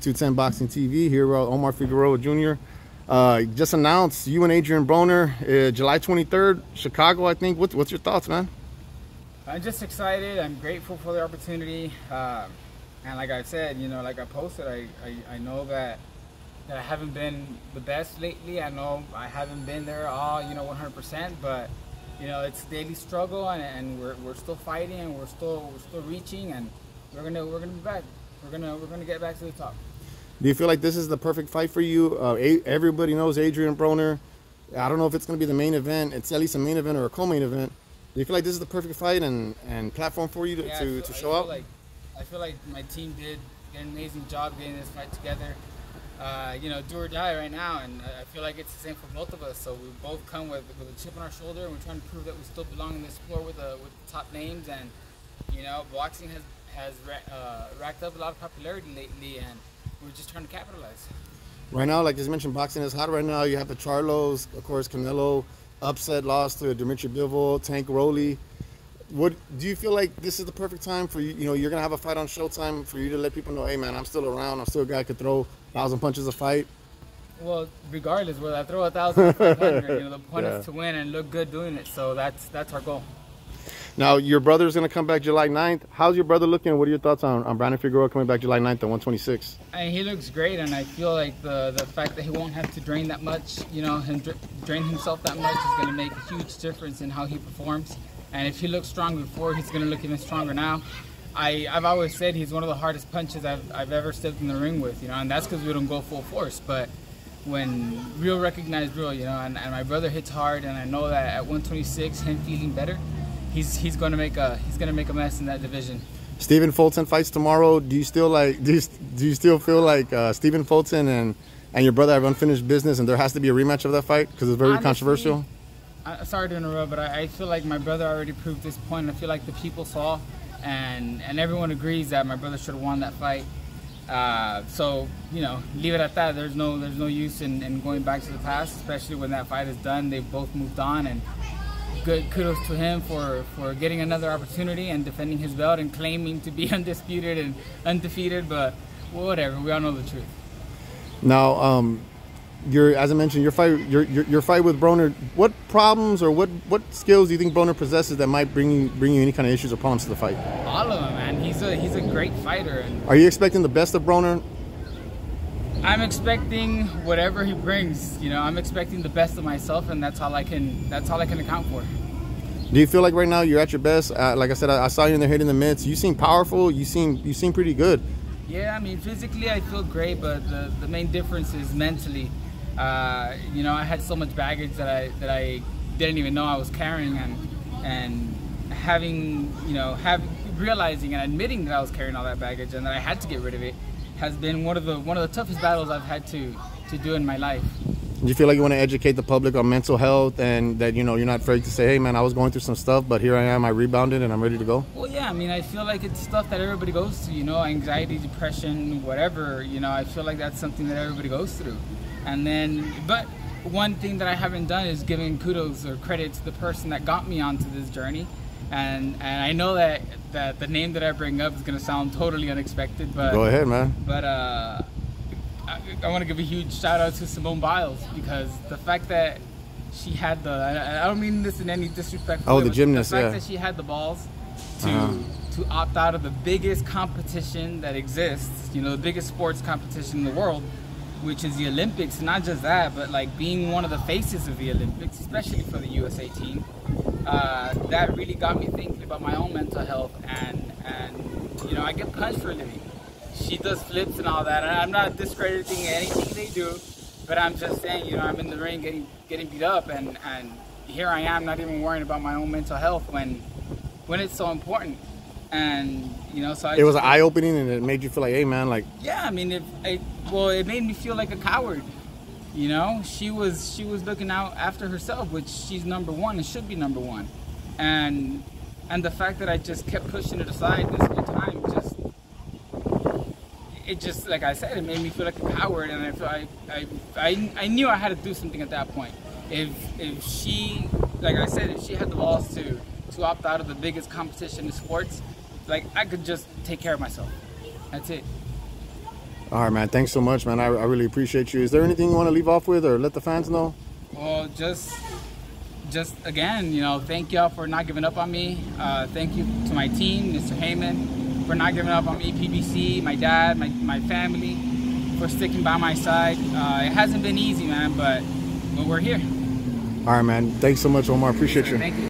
210 Boxing TV here with Omar Figueroa Jr. Just announced you and Adrien Broner, July 23rd, Chicago, I think. What's your thoughts, man? I'm just excited. I'm grateful for the opportunity. And like I said, you know, like I posted, I know that I haven't been the best lately. I know I haven't been there all, 100%, but you know, it's daily struggle, and we're still fighting, and we're still reaching, and we're gonna be back. We're gonna get back to the top. Do you feel like this is the perfect fight for you? Everybody knows Adrien Broner. I don't know if it's going to be the main event. It's at least a main event or a co-main event. Do you feel like this is the perfect fight and platform for you to show up? I feel like my team did an amazing job getting this fight together. Do or die right now, and I feel like it's the same for both of us. So we both come with a chip on our shoulder, and we're trying to prove that we still belong in this sport with the top names. And you know, boxing has racked up a lot of popularity lately, and we're just trying to capitalize. Right now, like as you mentioned, boxing is hot right now. You have the Charlos, of course, Canelo, upset loss to Dimitri Bivol, Tank Rolly. Do you feel like this is the perfect time for you? You know, you're gonna have a fight on Showtime for you to let people know, hey man, I'm still around. I'm still a guy who could throw 1,000 punches a fight. Well, regardless, whether I throw 1,500, the point is to win and look good doing it. So that's our goal. Now, your brother's going to come back July 9th. How's your brother looking? What are your thoughts on Adrien Figueroa coming back July 9th at 126? He looks great, and I feel like the fact that he won't have to drain that much, drain himself that much is going to make a huge difference in how he performs. And if he looked strong before, he's going to look even stronger now. I've always said he's one of the hardest punches I've ever stepped in the ring with, and that's because we don't go full force. But when real recognized real, and my brother hits hard, and I know that at 126, him feeling better, he's going to make a mess in that division. Stephen Fulton fights tomorrow. Do you still feel like Stephen Fulton and your brother have unfinished business, and there has to be a rematch of that fight because it's very controversial? Sorry to interrupt, but I feel like my brother already proved this point. I feel like the people saw, and everyone agrees that my brother should have won that fight. So leave it at that. There's no use in going back to the past, especially when that fight is done. They've both moved on, and good kudos to him for getting another opportunity and defending his belt and claiming to be undisputed and undefeated. But whatever, we all know the truth. Now, as I mentioned, your fight with Broner. What problems or what skills do you think Broner possesses that might bring you any kind of issues or problems to the fight? All of them, man. He's a great fighter. And are you expecting the best of Broner? I'm expecting whatever he brings. I'm expecting the best of myself, and that's all I can account for. Do you feel like right now you're at your best? Like I said, I saw you in there hitting the mitts. You seem powerful. You seem pretty good. Yeah, I mean, physically I feel great, but the main difference is mentally. I had so much baggage that I didn't even know I was carrying, and realizing and admitting that I was carrying all that baggage and that I had to get rid of it has been one of the toughest battles I've had to do in my life. Do you feel like you want to educate the public on mental health, and that you're not afraid to say, hey man, I was going through some stuff, but here I am, I rebounded and I'm ready to go? Well, yeah, I mean, I feel like it's stuff that everybody goes through, anxiety, depression, whatever, I feel like that's something that everybody goes through. But one thing that I haven't done is giving kudos or credit to the person that got me onto this journey. And I know that the name that I bring up is going to sound totally unexpected, but go ahead, man. But I want to give a huge shout out to Simone Biles, because the fact that she had I don't mean this in any disrespectful way, the gymnast, the fact that she had the balls to opt out of the biggest competition that exists, the biggest sports competition in the world, which is the Olympics. Not just that, but like being one of the faces of the Olympics, especially for the USA team. That really got me thinking about my own mental health, and I get punched for a living. She does flips and all that, and I'm not discrediting anything they do, but I'm just saying, I'm in the ring getting beat up, and here I am not even worrying about my own mental health when it's so important. And so it was eye-opening, and it made you feel like, hey man, like, yeah, I mean, it made me feel like a coward. She was looking out after herself, which she's number one and should be number one. And the fact that I just kept pushing it aside this whole time, just like I said, it made me feel like a coward. And I knew I had to do something at that point. If she, like I said, if she had the balls to opt out of the biggest competition in sports, like, I could just take care of myself. That's it. All right, man. Thanks so much, man. I really appreciate you. Is there anything you want to leave off with or let the fans know? Well, just again, thank y'all for not giving up on me. Thank you to my team, Mr. Heyman, for not giving up on me, PBC, my dad, my family, for sticking by my side. It hasn't been easy, man, but we're here. All right, man. Thanks so much, Omar. Appreciate you. Thank you.